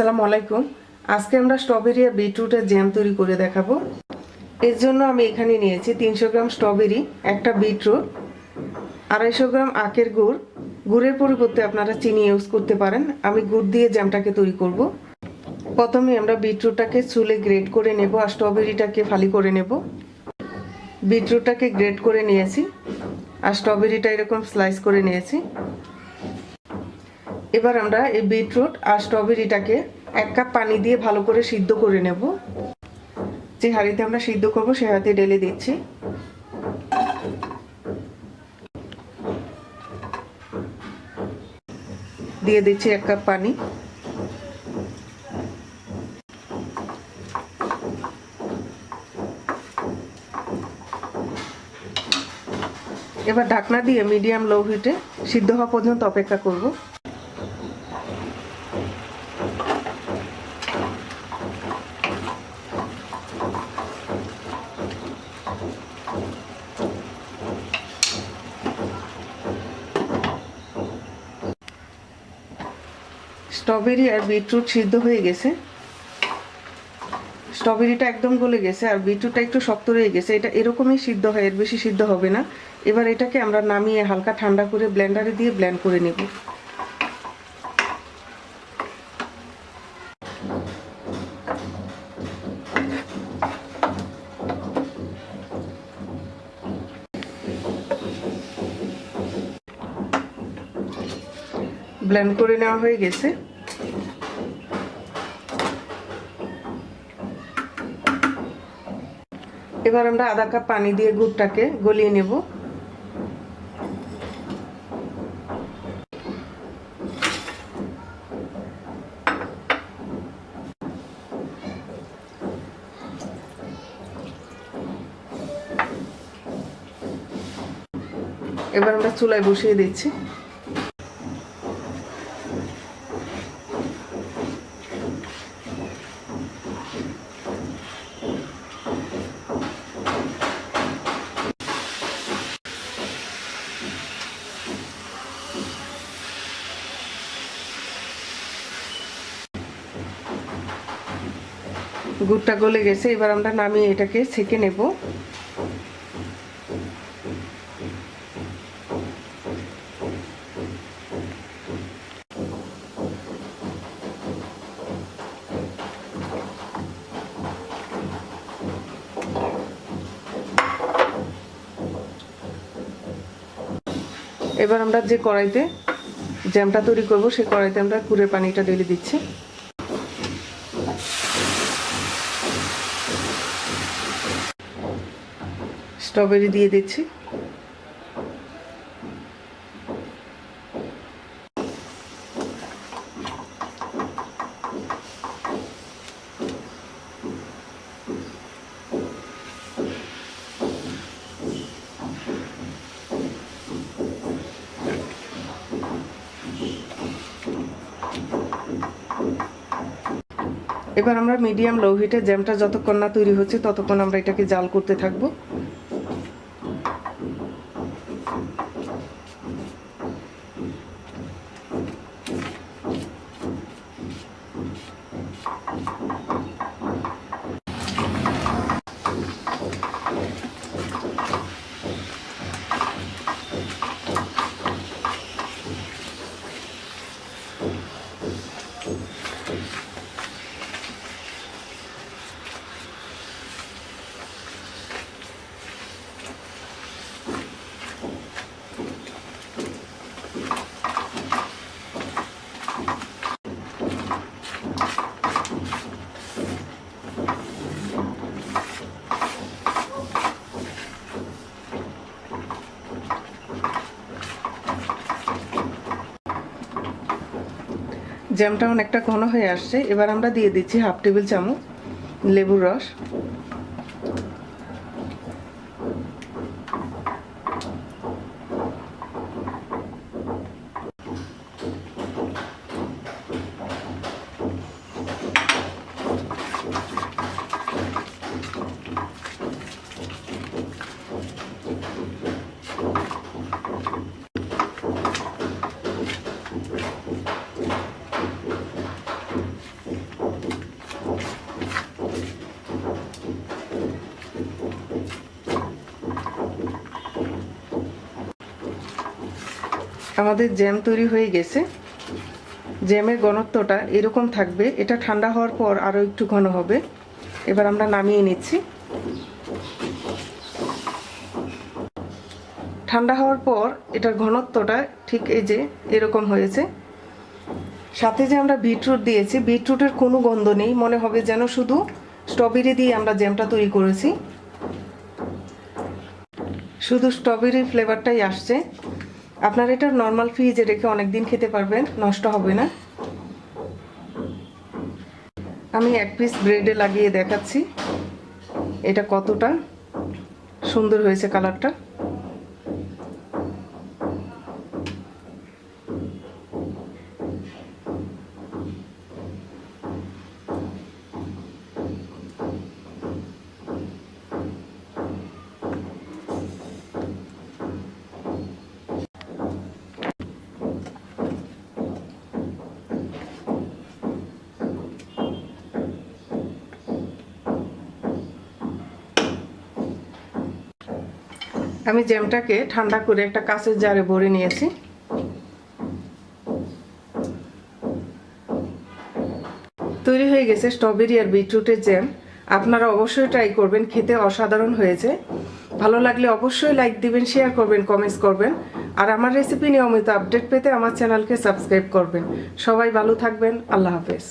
আসসালামু আলাইকুম। আজকে আমরা স্ট্রবেরি আর বিটরুটের জ্যাম তৈরি করে দেখাবো। এর জন্য আমি এখানে নিয়েছি 300 গ্রাম স্ট্রবেরি, একটা বিটরুট, 250 গ্রাম আখের গুড়। গুড়ের পরিবর্তে আপনারা চিনি ইউজ করতে পারেন। আমি গুড় দিয়ে জ্যামটাকে তৈরি করব। প্রথমে আমরা বিটরুটটাকে ছুলে গ্রেট করে নেব আর স্ট্রবেরিটাকে ফালি করে নেব। বিটরুটটাকে গ্রেট করে নিয়েছি আর স্ট্রবেরিটা এরকম স্লাইস করে নিয়েছি। এবার আমরা এই বিটরুট আর স্ট্রবেরিটাকে 1 কাপ পানি দিয়ে ভালো করে সিদ্ধ করে নেব। যে হাঁড়িতে আমরা সিদ্ধ করব সে হাঁড়িতে ঢেলে দিচ্ছি। দিয়ে দিচ্ছি 1 কাপ পানি। এবার ঢাকনা দিয়ে মিডিয়াম লো হিটে সিদ্ধ হওয়া পর্যন্ত অপেক্ষা করব। স্ট্রবেরি আর বিটরুট সিদ্ধ হয়ে গেছে। স্ট্রবেরিটা একদম গলে গেছে আর বিটরুটটা একটু শক্ত রয়ে গেছে। এটা এরকমই সিদ্ধ হয়, এর বেশি সিদ্ধ হবে না। এবার এটাকে আমরা নামিয়ে হালকা ঠান্ডা করে ব্লেন্ডারে দিয়ে ব্লেন্ড করে নেব। ব্লেন্ড করে নেওয়া হয়ে গেছে। এবার আমরা আধা কাপ পানি দিয়ে গুড়টাকে গলিয়ে নেব। এবার আমরা চুলায় বসিয়ে দিচ্ছি। গুড়টা গলে গেছে। এবার আমরা নামিয়ে এটাকে ছেঁকে নেব। এবার আমরা যে কড়াইতে জ্যামটা তৈরি করব সেই কড়াইতে আমরা গুড়ের পানিটা ঢেলে দিচ্ছি। স্ট্রবেরি দিয়ে দিচ্ছি। এবার আমরা মিডিয়াম লো হিটে জ্যামটা যতক্ষণ না তৈরি হচ্ছে ততক্ষণ আমরা এটাকে জাল করতে থাকবো। জ্যামটা অনেকটা ঘন হয়ে আসছে। এবার আমরা দিয়ে দিচ্ছি 1/2 টেবিল চামচ লেবুর রস। আমাদের জ্যাম তৈরি হয়ে গেছে। জ্যামের ঘনত্বটা এরকম থাকবে, এটা ঠান্ডা হওয়ার পর আরও একটু ঘন হবে। এবার আমরা নামিয়ে নিচ্ছি। ঠান্ডা হওয়ার পর এটার ঘনত্বটা ঠিক এই যে এরকম হয়েছে। সাথে যে আমরা বিটরুট দিয়েছি, বিটরুটের কোনো গন্ধ নেই, মনে হবে যেন শুধু স্ট্রবেরি দিয়ে আমরা জ্যামটা তৈরি করেছি, শুধু স্ট্রবেরি ফ্লেভারটাই আসছে। আপনারা এটা নর্মাল ফ্রিজে রেখে অনেক দিন খেতে পারবেন, নষ্ট হবে না। আমি এক পিস ব্রেডে লাগিয়ে দেখাচ্ছি এটা কতটা সুন্দর হয়েছে কালারটা। আমি জ্যামটাকে ঠান্ডা করে একটা কাঁচের জারে ভরে নিয়েছি। তৈরি হয়ে গেছে স্ট্রবেরি আর বিটরুটের জ্যাম। আপনারা অবশ্যই ট্রাই করবেন, খেতে অসাধারণ হয়েছে। ভালো লাগলে অবশ্যই লাইক দিবেন, শেয়ার করবেন, কমেন্টস করবেন। আর আমার রেসিপি নিয়মিত আপডেট পেতে আমার চ্যানেলকে সাবস্ক্রাইব করবেন। সবাই ভালো থাকবেন। আল্লাহ হাফেজ।